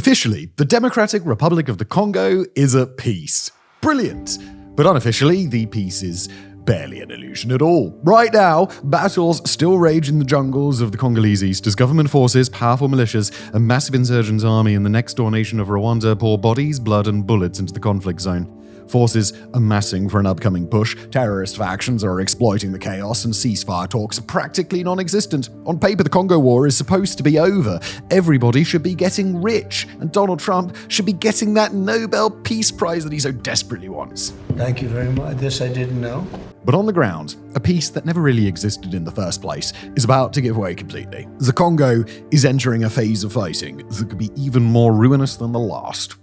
Officially, the Democratic Republic of the Congo is at peace. Brilliant. But unofficially, the peace is barely an illusion at all. Right now, battles still rage in the jungles of the Congolese East as government forces, powerful militias, a massive insurgents army in the next-door nation of Rwanda pour bodies, blood, and bullets into the conflict zone. Forces amassing for an upcoming push, terrorist factions are exploiting the chaos, and ceasefire talks are practically non-existent. On paper, the Congo war is supposed to be over. Everybody should be getting rich, and Donald Trump should be getting that Nobel Peace Prize that he so desperately wants. Thank you very much. This I didn't know. But on the ground, a peace that never really existed in the first place is about to give way completely. The Congo is entering a phase of fighting that could be even more ruinous than the last.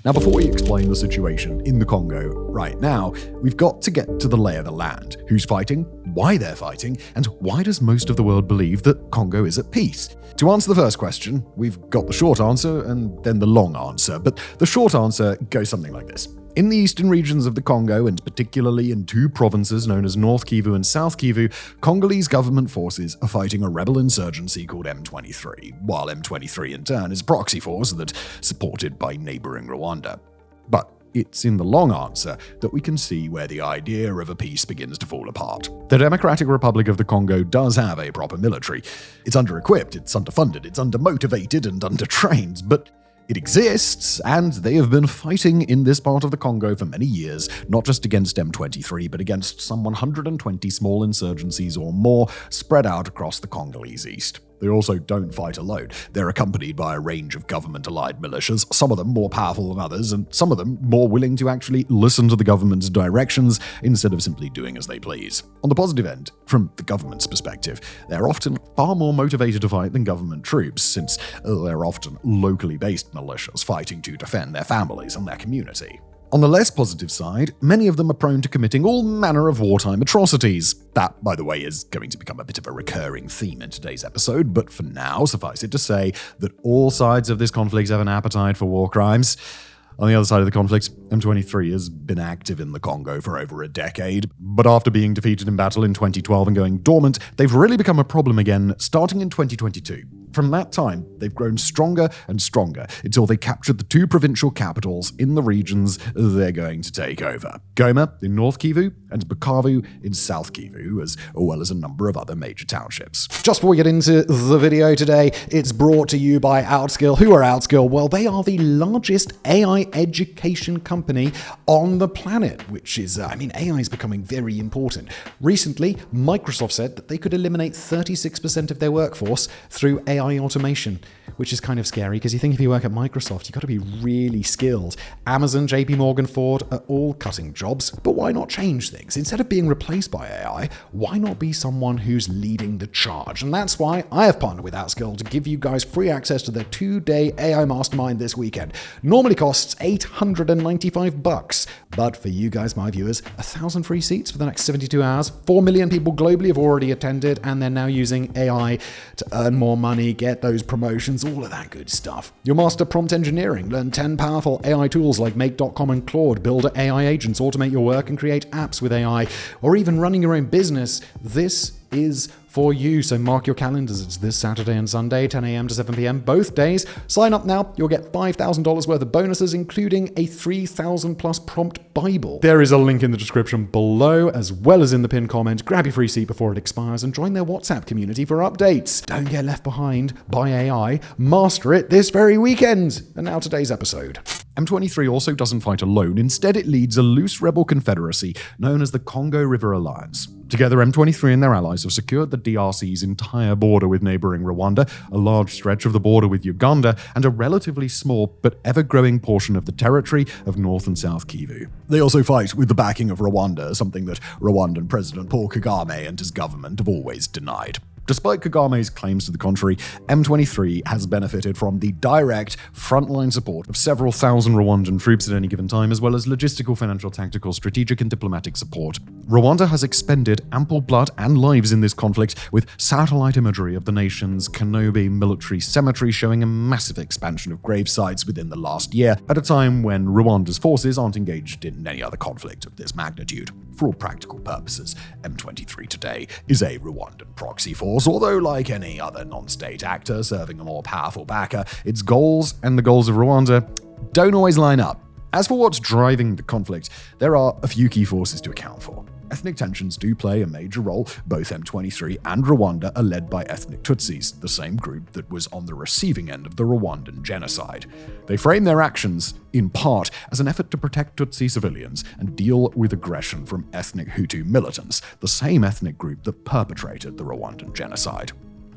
Now, before we explain the situation in the Congo right now, we've got to get to the lay of the land. Who's fighting, why they're fighting, and why does most of the world believe that Congo is at peace? To answer the first question, we've got the short answer and then the long answer, but the short answer goes something like this. In the eastern regions of the Congo, and particularly in two provinces known as North Kivu and South Kivu, Congolese government forces are fighting a rebel insurgency called M23, while M23 in turn is a proxy force that's supported by neighboring Rwanda. But it's in the long answer that we can see where the idea of a peace begins to fall apart. The Democratic Republic of the Congo does have a proper military. It's under-equipped, it's underfunded, it's under-motivated and under-trained, but it exists, and they have been fighting in this part of the Congo for many years, not just against M23, but against some 120 small insurgencies or more spread out across the Congolese East. They also don't fight alone. They're accompanied by a range of government-allied militias, some of them more powerful than others, and some of them more willing to actually listen to the government's directions instead of simply doing as they please. On the positive end, from the government's perspective, they're often far more motivated to fight than government troops, since they're often locally based militias fighting to defend their families and their community. On the less positive side, many of them are prone to committing all manner of wartime atrocities. That, by the way, is going to become a bit of a recurring theme in today's episode, but for now, suffice it to say that all sides of this conflict have an appetite for war crimes. On the other side of the conflict, M23 has been active in the Congo for over a decade, but after being defeated in battle in 2012 and going dormant, they've really become a problem again starting in 2022. From that time, they've grown stronger and stronger until they captured the two provincial capitals in the regions they're going to take over. Goma in North Kivu and Bukavu in South Kivu, as well as a number of other major townships. Just before we get into the video today, it's brought to you by Outskill. Who are Outskill? Well, they are the largest AI education company on the planet, which is, AI is becoming very important. Recently, Microsoft said that they could eliminate 36% of their workforce through AI automation, which is kind of scary because you think if you work at Microsoft, you've got to be really skilled. Amazon, JP Morgan, Ford are all cutting jobs, but why not change things? Instead of being replaced by AI, why not be someone who's leading the charge? And that's why I have partnered with Outskill to give you guys free access to their 2-day AI Mastermind this weekend. Normally costs $895, but for you guys, my viewers, 1,000 free seats for the next 72 hours. 4 million people globally have already attended, and they're now using AI to earn more money, get those promotions, all of that good stuff. You'll master prompt engineering, learn 10 powerful AI tools like Make.com and Claude, build AI agents, automate your work, and create apps with AI, or even running your own business. This is for you, so mark your calendars. It's this Saturday and Sunday, 10 a.m. to 7 p.m. both days. Sign up now. You'll get $5,000 worth of bonuses, including a 3,000 plus prompt Bible. There is a link in the description below, as well as in the pinned comment. Grab your free seat before it expires and join their WhatsApp community for updates. Don't get left behind by AI. Master it this very weekend. And now today's episode. M23 also doesn't fight alone. Instead, it leads a loose rebel confederacy known as the Congo River Alliance. Together, M23 and their allies have secured the DRC's entire border with neighboring Rwanda, a large stretch of the border with Uganda, and a relatively small but ever-growing portion of the territory of North and South Kivu. They also fight with the backing of Rwanda, something that Rwandan President Paul Kagame and his government have always denied. Despite Kagame's claims to the contrary, M23 has benefited from the direct frontline support of several thousand Rwandan troops at any given time, as well as logistical, financial, tactical, strategic, and diplomatic support Rwanda has expended ample blood and lives in this conflict, with satellite imagery of the nation's Kanobe military cemetery showing a massive expansion of grave sites within the last year, at a time when Rwanda's forces aren't engaged in any other conflict of this magnitude. For all practical purposes, M23 today is a Rwandan proxy force, although like any other non-state actor serving a more powerful backer, its goals and the goals of Rwanda don't always line up. As for what's driving the conflict, there are a few key forces to account for. Ethnic tensions do play a major role. Both M23 and Rwanda are led by ethnic Tutsis, the same group that was on the receiving end of the Rwandan genocide. They frame their actions, in part, as an effort to protect Tutsi civilians and deal with aggression from ethnic Hutu militants, the same ethnic group that perpetrated the Rwandan genocide.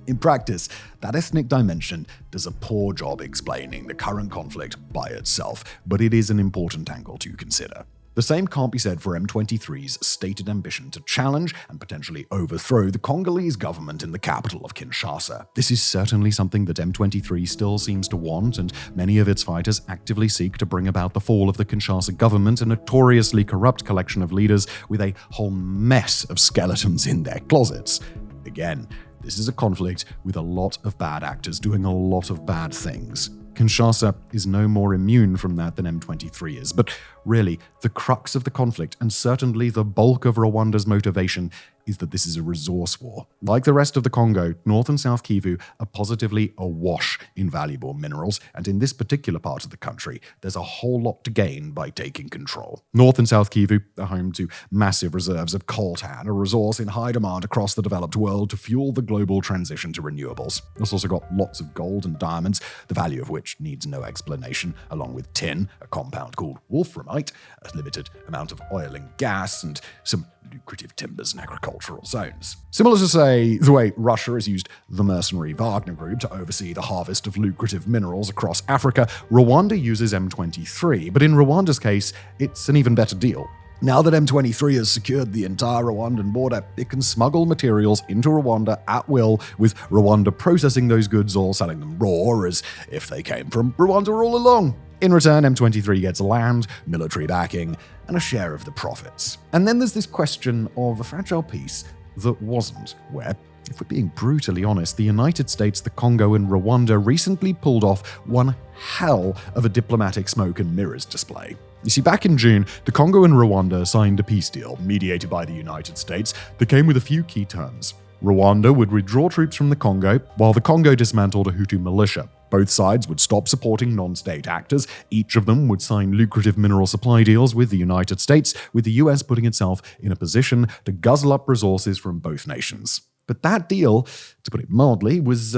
In practice, that ethnic dimension does a poor job explaining the current conflict by itself, but it is an important angle to consider. The same can't be said for M23's stated ambition to challenge and potentially overthrow the Congolese government in the capital of Kinshasa. This is certainly something that M23 still seems to want, and many of its fighters actively seek to bring about the fall of the Kinshasa government, a notoriously corrupt collection of leaders with a whole mess of skeletons in their closets. Again, this is a conflict with a lot of bad actors doing a lot of bad things. Kinshasa is no more immune from that than M23 is, but really, the crux of the conflict, and certainly the bulk of Rwanda's motivation, is that this is a resource war. Like the rest of the Congo, North and South Kivu are positively awash in valuable minerals, and in this particular part of the country, there's a whole lot to gain by taking control. North and South Kivu are home to massive reserves of coltan, a resource in high demand across the developed world to fuel the global transition to renewables. It's also got lots of gold and diamonds, the value of which needs no explanation, along with tin, a compound called wolframite, a limited amount of oil and gas, and some lucrative timbers and agricultural zones. Similar to, say, the way Russia has used the mercenary Wagner Group to oversee the harvest of lucrative minerals across Africa, Rwanda uses M23, but in Rwanda's case, it's an even better deal. Now that M23 has secured the entire Rwandan border, it can smuggle materials into Rwanda at will, with Rwanda processing those goods or selling them raw as if they came from Rwanda all along. In return, M23 gets land, military backing, and a share of the profits. And then there's this question of a fragile peace that wasn't, where, if we're being brutally honest, the United States, the Congo, and Rwanda recently pulled off one hell of a diplomatic smoke and mirrors display. You see, back in June, the Congo and Rwanda signed a peace deal, mediated by the United States, that came with a few key terms. Rwanda would withdraw troops from the Congo, while the Congo dismantled a Hutu militia. Both sides would stop supporting non-state actors. Each of them would sign lucrative mineral supply deals with the United States, with the US putting itself in a position to guzzle up resources from both nations. But that deal, to put it mildly, was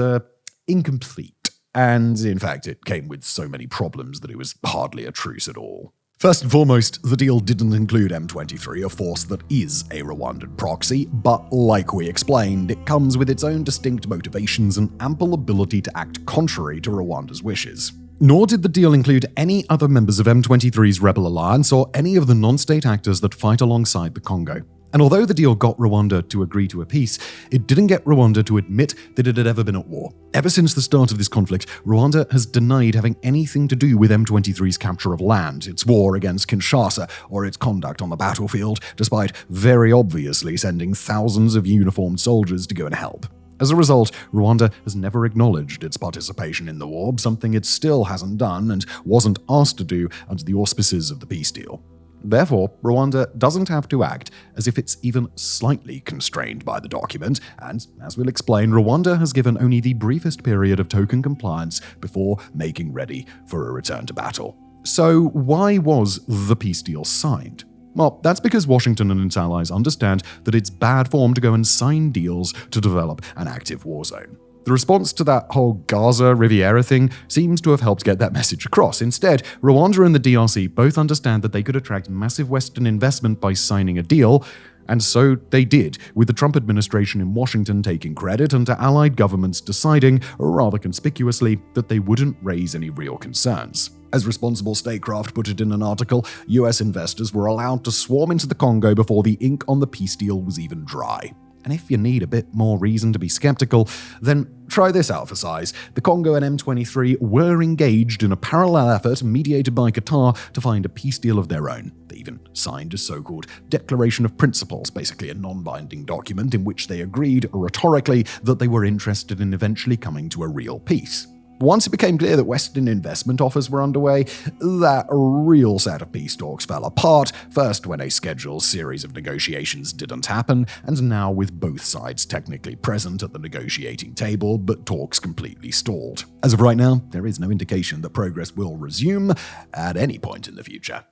incomplete. And in fact, it came with so many problems that it was hardly a truce at all. First and foremost, the deal didn't include M23, a force that is a Rwandan proxy, but like we explained, it comes with its own distinct motivations and ample ability to act contrary to Rwanda's wishes. Nor did the deal include any other members of M23's rebel alliance or any of the non-state actors that fight alongside the Congo. And although the deal got Rwanda to agree to a peace, it didn't get Rwanda to admit that it had ever been at war. Ever since the start of this conflict, Rwanda has denied having anything to do with M23's capture of land, its war against Kinshasa, or its conduct on the battlefield, despite very obviously sending thousands of uniformed soldiers to go and help. As a result, Rwanda has never acknowledged its participation in the war, something it still hasn't done and wasn't asked to do under the auspices of the peace deal. Therefore, Rwanda doesn't have to act as if it's even slightly constrained by the document, and, as we'll explain, Rwanda has given only the briefest period of token compliance before making ready for a return to battle. So why was the peace deal signed? Well, that's because Washington and its allies understand that it's bad form to go and sign deals to develop an active war zone. The response to that whole Gaza Riviera thing seems to have helped get that message across. Instead, Rwanda and the DRC both understand that they could attract massive Western investment by signing a deal, and so they did, with the Trump administration in Washington taking credit and to allied governments deciding, rather conspicuously, that they wouldn't raise any real concerns. As Responsible Statecraft put it in an article, US investors were allowed to swarm into the Congo before the ink on the peace deal was even dry. And if you need a bit more reason to be skeptical, then try this out for size. The Congo and M23 were engaged in a parallel effort mediated by Qatar to find a peace deal of their own. They even signed a so-called Declaration of Principles, basically a non-binding document in which they agreed, rhetorically, that they were interested in eventually coming to a real peace. Once it became clear that Western investment offers were underway, that real set of peace talks fell apart, first when a scheduled series of negotiations didn't happen, and now with both sides technically present at the negotiating table, but talks completely stalled. As of right now, there is no indication that progress will resume at any point in the future.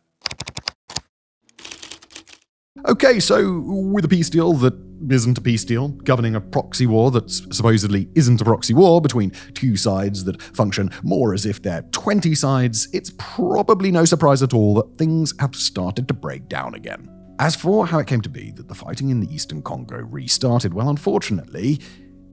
Okay, so with a peace deal that isn't a peace deal, governing a proxy war that supposedly isn't a proxy war between two sides that function more as if they're 20 sides, it's probably no surprise at all that things have started to break down again. As for how it came to be that the fighting in the eastern Congo restarted, well, unfortunately,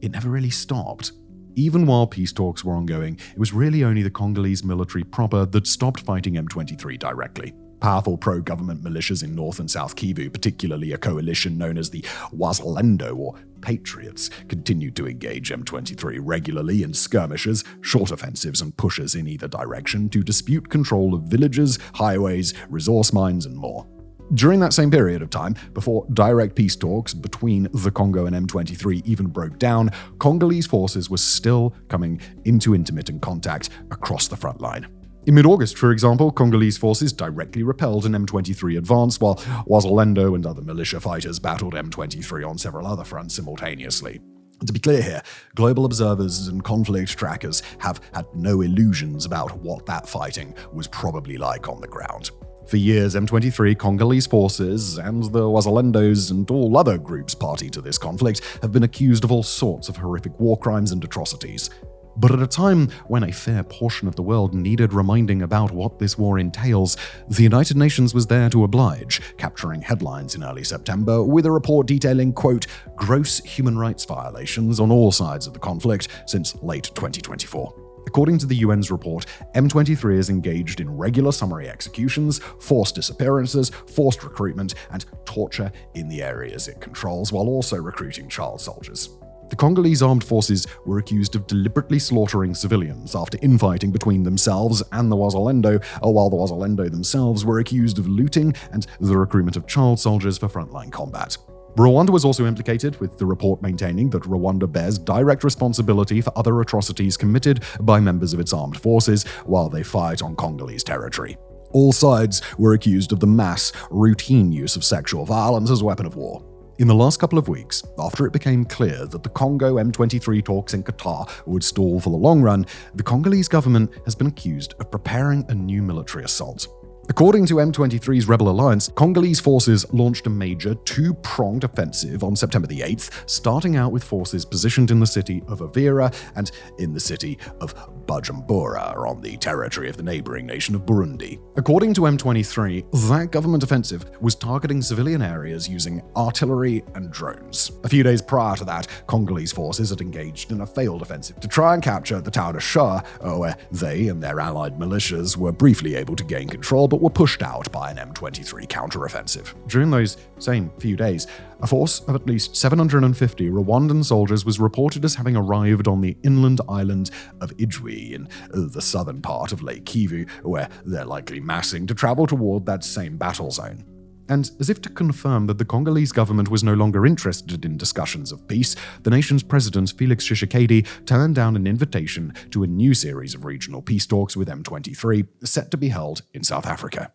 it never really stopped. Even while peace talks were ongoing, it was really only the Congolese military proper that stopped fighting M23 directly. Powerful pro-government militias in North and South Kivu, particularly a coalition known as the Wazalendo or Patriots, continued to engage M23 regularly in skirmishes, short offensives and pushes in either direction to dispute control of villages, highways, resource mines and more. During that same period of time, before direct peace talks between the Congo and M23 even broke down, Congolese forces were still coming into intermittent contact across the front line. In mid-August, for example, Congolese forces directly repelled an M23 advance, while Wazalendo and other militia fighters battled M23 on several other fronts simultaneously. To be clear here, global observers and conflict trackers have had no illusions about what that fighting was probably like on the ground. For years, M23, Congolese forces, and the Wazalendos and all other groups party to this conflict have been accused of all sorts of horrific war crimes and atrocities. But at a time when a fair portion of the world needed reminding about what this war entails, the United Nations was there to oblige, capturing headlines in early September with a report detailing, quote, gross human rights violations on all sides of the conflict since late 2024. According to the UN's report, M23 is engaged in regular summary executions, forced disappearances, forced recruitment, and torture in the areas it controls, while also recruiting child soldiers. The Congolese armed forces were accused of deliberately slaughtering civilians after infighting between themselves and the Wazalendo, while the Wazalendo themselves were accused of looting and the recruitment of child soldiers for frontline combat. Rwanda was also implicated, with the report maintaining that Rwanda bears direct responsibility for other atrocities committed by members of its armed forces while they fight on Congolese territory. All sides were accused of the mass, routine use of sexual violence as a weapon of war. In the last couple of weeks, after it became clear that the Congo M23 talks in Qatar would stall for the long run, the Congolese government has been accused of preparing a new military assault. According to M23's rebel alliance, Congolese forces launched a major two-pronged offensive on September the 8th, starting out with forces positioned in the city of Uvira and in the city of Bujumbura on the territory of the neighboring nation of Burundi. According to M23, that government offensive was targeting civilian areas using artillery and drones. A few days prior to that, Congolese forces had engaged in a failed offensive to try and capture the town of Shah, where they and their allied militias were briefly able to gain control, but were pushed out by an M23 counteroffensive. During those same few days, a force of at least 750 Rwandan soldiers was reported as having arrived on the inland island of Ijwi in the southern part of Lake Kivu, where they're likely massing to travel toward that same battle zone. And as if to confirm that the Congolese government was no longer interested in discussions of peace, the nation's president, Felix Tshisekedi, turned down an invitation to a new series of regional peace talks with M23, set to be held in South Africa.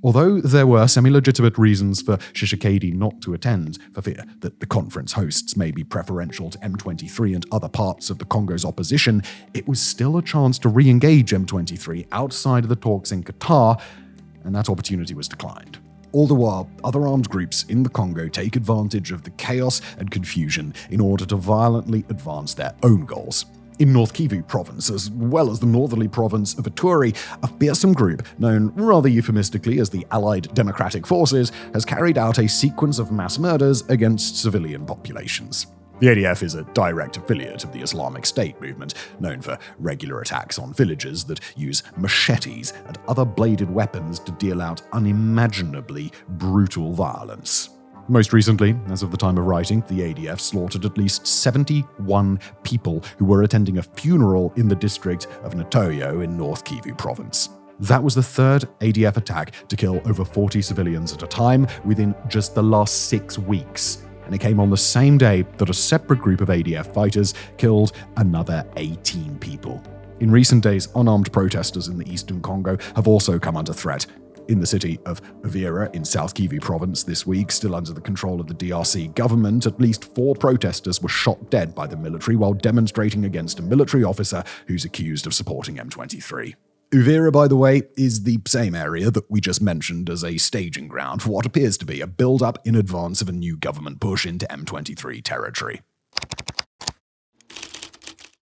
Although there were semi-legitimate reasons for Tshisekedi not to attend, for fear that the conference hosts may be preferential to M23 and other parts of the Congo's opposition, it was still a chance to re-engage M23 outside of the talks in Qatar, and that opportunity was declined. All the while, other armed groups in the Congo take advantage of the chaos and confusion in order to violently advance their own goals. In North Kivu province, as well as the northerly province of Ituri, a fearsome group, known rather euphemistically as the Allied Democratic Forces, has carried out a sequence of mass murders against civilian populations. The ADF is a direct affiliate of the Islamic State movement, known for regular attacks on villages that use machetes and other bladed weapons to deal out unimaginably brutal violence. Most recently, as of the time of writing, the ADF slaughtered at least 71 people who were attending a funeral in the district of Natoyo in North Kivu province. That was the third ADF attack to kill over 40 civilians at a time within just the last 6 weeks. And it came on the same day that a separate group of ADF fighters killed another 18 people. In recent days, unarmed protesters in the eastern Congo have also come under threat. In the city of Uvira in South Kivu province this week, still under the control of the DRC government, at least 4 protesters were shot dead by the military while demonstrating against a military officer who's accused of supporting M23. Uvira, by the way, is the same area that we just mentioned as a staging ground for what appears to be a build-up in advance of a new government push into M23 territory.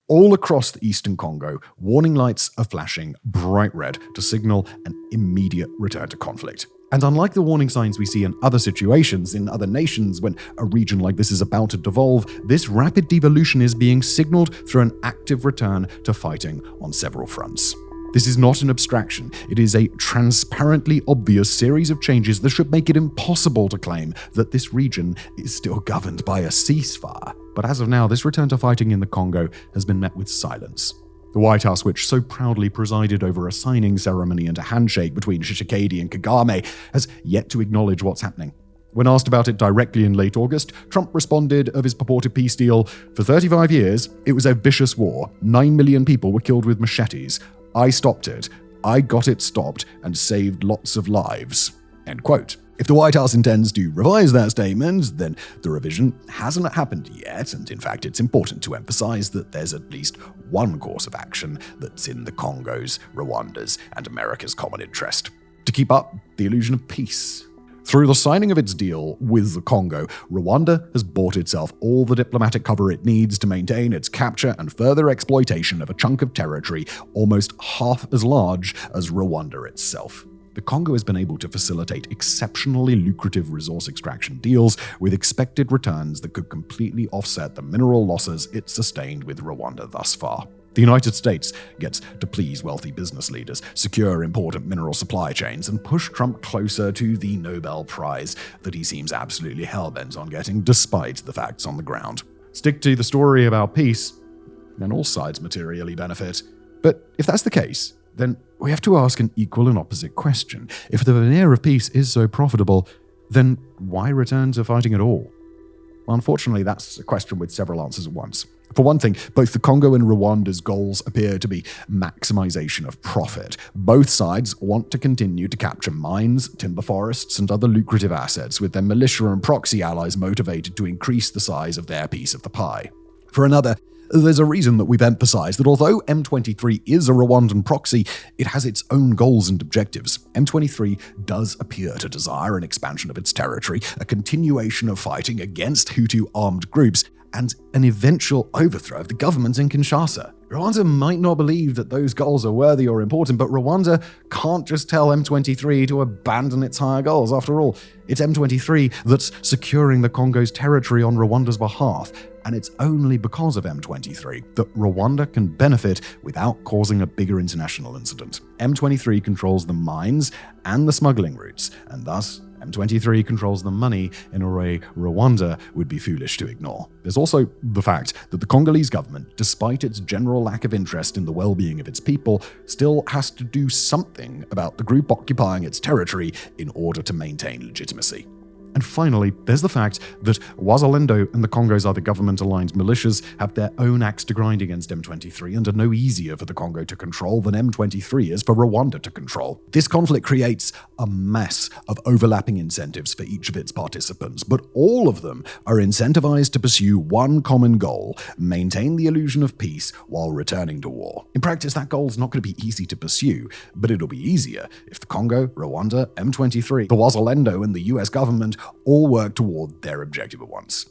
All across the eastern Congo, warning lights are flashing bright red to signal an immediate return to conflict. And unlike the warning signs we see in other situations in other nations when a region like this is about to devolve, this rapid devolution is being signaled through an active return to fighting on several fronts. This is not an abstraction. It is a transparently obvious series of changes that should make it impossible to claim that this region is still governed by a ceasefire. But as of now, this return to fighting in the Congo has been met with silence. The White House, which so proudly presided over a signing ceremony and a handshake between Tshisekedi and Kagame, has yet to acknowledge what's happening. When asked about it directly in late August, Trump responded of his purported peace deal, "For 35 years, it was a vicious war. 9 million people were killed with machetes. I stopped it. I got it stopped and saved lots of lives." End quote. If the White House intends to revise that statement, then the revision hasn't happened yet, and in fact it's important to emphasize that there's at least one course of action that's in the Congo's, Rwanda's, and America's common interest: to keep up the illusion of peace. Through the signing of its deal with the Congo, Rwanda has bought itself all the diplomatic cover it needs to maintain its capture and further exploitation of a chunk of territory almost half as large as Rwanda itself. The Congo has been able to facilitate exceptionally lucrative resource extraction deals with expected returns that could completely offset the mineral losses it sustained with Rwanda thus far. The United States gets to please wealthy business leaders, secure important mineral supply chains, and push Trump closer to the Nobel Prize that he seems absolutely hellbent on getting despite the facts on the ground. Stick to the story about peace, then all sides materially benefit. But if that's the case, then we have to ask an equal and opposite question. If the veneer of peace is so profitable, then why return to fighting at all? Well, unfortunately, that's a question with several answers at once. For one thing, both the Congo and Rwanda's goals appear to be maximization of profit. Both sides want to continue to capture mines, timber forests, and other lucrative assets, with their militia and proxy allies motivated to increase the size of their piece of the pie. For another, there's a reason that we've emphasized that although M23 is a Rwandan proxy, it has its own goals and objectives. M23 does appear to desire an expansion of its territory, a continuation of fighting against Hutu armed groups, and an eventual overthrow of the government in Kinshasa. Rwanda might not believe that those goals are worthy or important, but Rwanda can't just tell M23 to abandon its higher goals. After all, it's M23 that's securing the Congo's territory on Rwanda's behalf, and it's only because of M23 that Rwanda can benefit without causing a bigger international incident. M23 controls the mines and the smuggling routes, and thus M23 controls the money in a way Rwanda would be foolish to ignore. There's also the fact that the Congolese government, despite its general lack of interest in the well-being of its people, still has to do something about the group occupying its territory in order to maintain legitimacy. And finally, there's the fact that Wazalendo and the Congo's other government-aligned militias have their own axe to grind against M23 and are no easier for the Congo to control than M23 is for Rwanda to control. This conflict creates a mess of overlapping incentives for each of its participants, but all of them are incentivized to pursue one common goal: maintain the illusion of peace while returning to war. In practice, that goal is not going to be easy to pursue, but it'll be easier if the Congo, Rwanda, M23, the Wazalendo, and the US government all work toward their objective at once.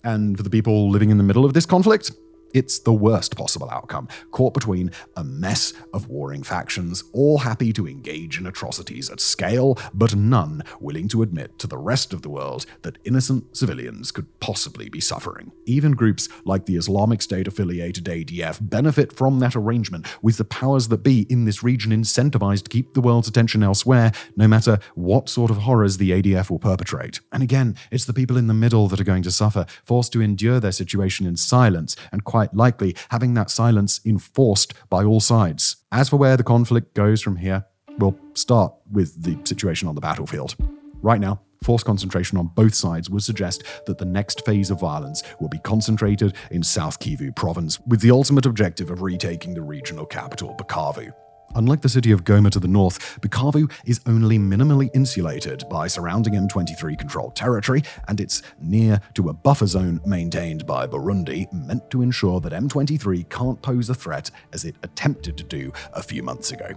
And for the people living in the middle of this conflict, It's the worst possible outcome, caught between a mess of warring factions, all happy to engage in atrocities at scale, but none willing to admit to the rest of the world that innocent civilians could possibly be suffering. Even groups like the Islamic State-affiliated ADF benefit from that arrangement, with the powers that be in this region incentivized to keep the world's attention elsewhere, no matter what sort of horrors the ADF will perpetrate. And again, it's the people in the middle that are going to suffer, forced to endure their situation in silence, and quite likely having that silence enforced by all sides. As for where the conflict goes from here, we'll start with the situation on the battlefield. Right now, force concentration on both sides would suggest that the next phase of violence will be concentrated in South Kivu province, with the ultimate objective of retaking the regional capital, Bukavu. Unlike the city of Goma to the north, Bukavu is only minimally insulated by surrounding M23-controlled territory, and it's near to a buffer zone maintained by Burundi, meant to ensure that M23 can't pose a threat as it attempted to do a few months ago.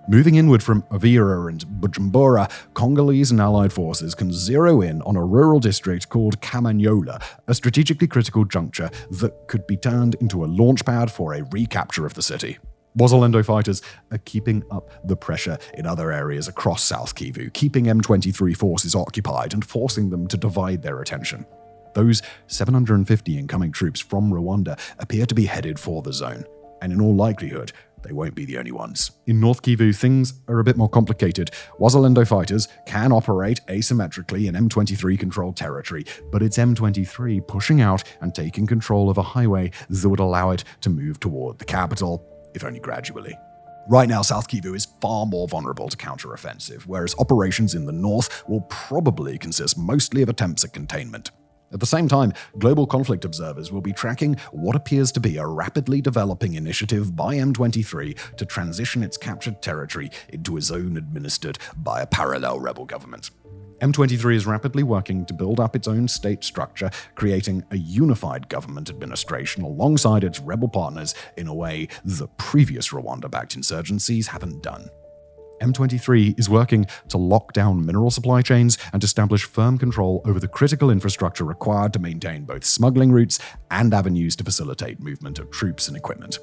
Moving inward from Uvira and Bujumbura, Congolese and allied forces can zero in on a rural district called Kamanyola, a strategically critical juncture that could be turned into a launchpad for a recapture of the city. Wazalendo fighters are keeping up the pressure in other areas across South Kivu, keeping M23 forces occupied and forcing them to divide their attention. Those 750 incoming troops from Rwanda appear to be headed for the zone, and in all likelihood, they won't be the only ones. In North Kivu, things are a bit more complicated. Wazalendo fighters can operate asymmetrically in M23-controlled territory, but it's M23 pushing out and taking control of a highway that would allow it to move toward the capital, if only gradually. Right now, South Kivu is far more vulnerable to counteroffensive, whereas operations in the north will probably consist mostly of attempts at containment. At the same time, global conflict observers will be tracking what appears to be a rapidly developing initiative by M23 to transition its captured territory into a zone administered by a parallel rebel government. M23 is rapidly working to build up its own state structure, creating a unified government administration alongside its rebel partners in a way the previous Rwanda-backed insurgencies haven't done. M23 is working to lock down mineral supply chains and establish firm control over the critical infrastructure required to maintain both smuggling routes and avenues to facilitate movement of troops and equipment.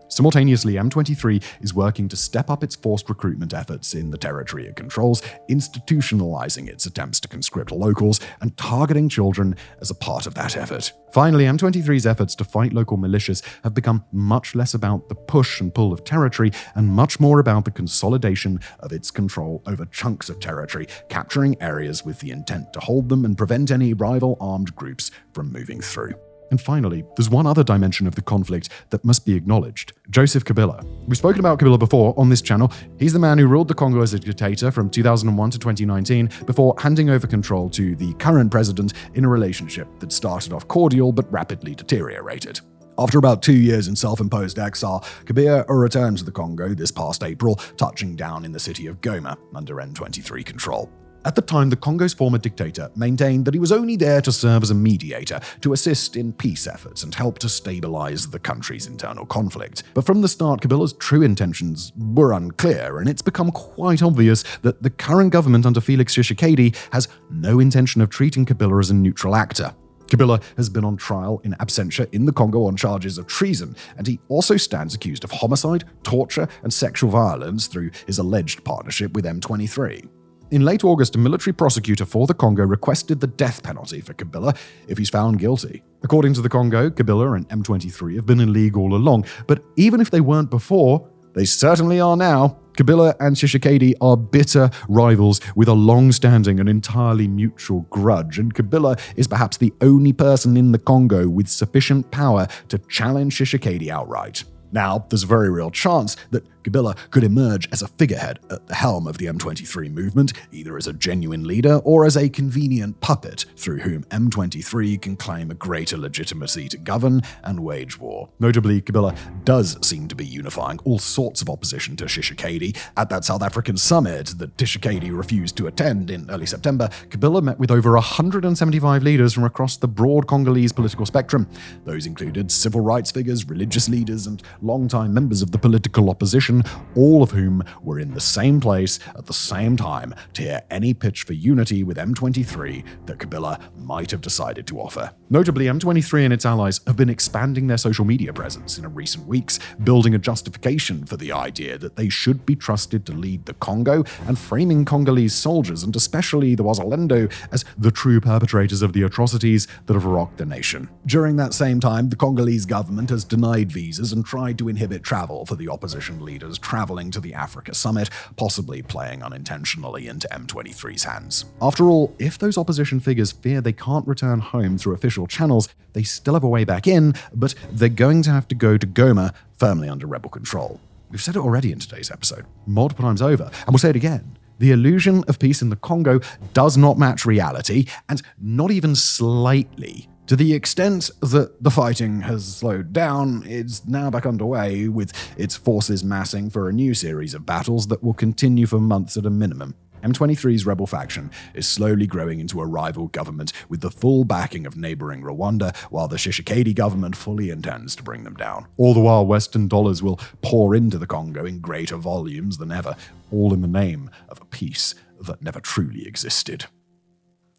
Simultaneously, M23 is working to step up its forced recruitment efforts in the territory it controls, institutionalizing its attempts to conscript locals and targeting children as a part of that effort. Finally, M23's efforts to fight local militias have become much less about the push and pull of territory and much more about the consolidation of its control over chunks of territory, capturing areas with the intent to hold them and prevent any rival armed groups from moving through. And finally, there's one other dimension of the conflict that must be acknowledged: Joseph Kabila. We've spoken about Kabila before on this channel. He's the man who ruled the Congo as a dictator from 2001 to 2019 before handing over control to the current president in a relationship that started off cordial but rapidly deteriorated. After about 2 years in self-imposed exile, Kabila returned to the Congo this past April, touching down in the city of Goma under M23 control. At the time, the Congo's former dictator maintained that he was only there to serve as a mediator, to assist in peace efforts and help to stabilize the country's internal conflict. But from the start, Kabila's true intentions were unclear, and it's become quite obvious that the current government under Felix Tshisekedi has no intention of treating Kabila as a neutral actor. Kabila has been on trial in absentia in the Congo on charges of treason, and he also stands accused of homicide, torture, and sexual violence through his alleged partnership with M23. In late August, a military prosecutor for the Congo requested the death penalty for Kabila if he's found guilty. According to the Congo, Kabila and M23 have been in league all along, but even if they weren't before, they certainly are now. Kabila and Tshisekedi are bitter rivals with a long-standing and entirely mutual grudge, and Kabila is perhaps the only person in the Congo with sufficient power to challenge Tshisekedi outright. Now, there's a very real chance that Kabila could emerge as a figurehead at the helm of the M23 movement, either as a genuine leader or as a convenient puppet through whom M23 can claim a greater legitimacy to govern and wage war. Notably, Kabila does seem to be unifying all sorts of opposition to Tshisekedi. At that South African summit that Tshisekedi refused to attend in early September, Kabila met with over 175 leaders from across the broad Congolese political spectrum. Those included civil rights figures, religious leaders, and longtime members of the political opposition, population, all of whom were in the same place at the same time to hear any pitch for unity with M23 that Kabila might have decided to offer. Notably, M23 and its allies have been expanding their social media presence in recent weeks, building a justification for the idea that they should be trusted to lead the Congo and framing Congolese soldiers, and especially the Wazalendo, as the true perpetrators of the atrocities that have rocked the nation. During that same time, the Congolese government has denied visas and tried to inhibit travel for the opposition leaders traveling to the Africa Summit, possibly playing unintentionally into M23's hands. After all, if those opposition figures fear they can't return home through official channels, they still have a way back in, but they're going to have to go to Goma, firmly under rebel control. We've said it already in today's episode, multiple times over, and we'll say it again. The illusion of peace in the Congo does not match reality, and not even slightly. To the extent that the fighting has slowed down, it's now back underway, with its forces massing for a new series of battles that will continue for months at a minimum. M23's rebel faction is slowly growing into a rival government with the full backing of neighboring Rwanda, while the Tshisekedi government fully intends to bring them down. All the while, Western dollars will pour into the Congo in greater volumes than ever, all in the name of a peace that never truly existed.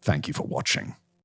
Thank you for watching.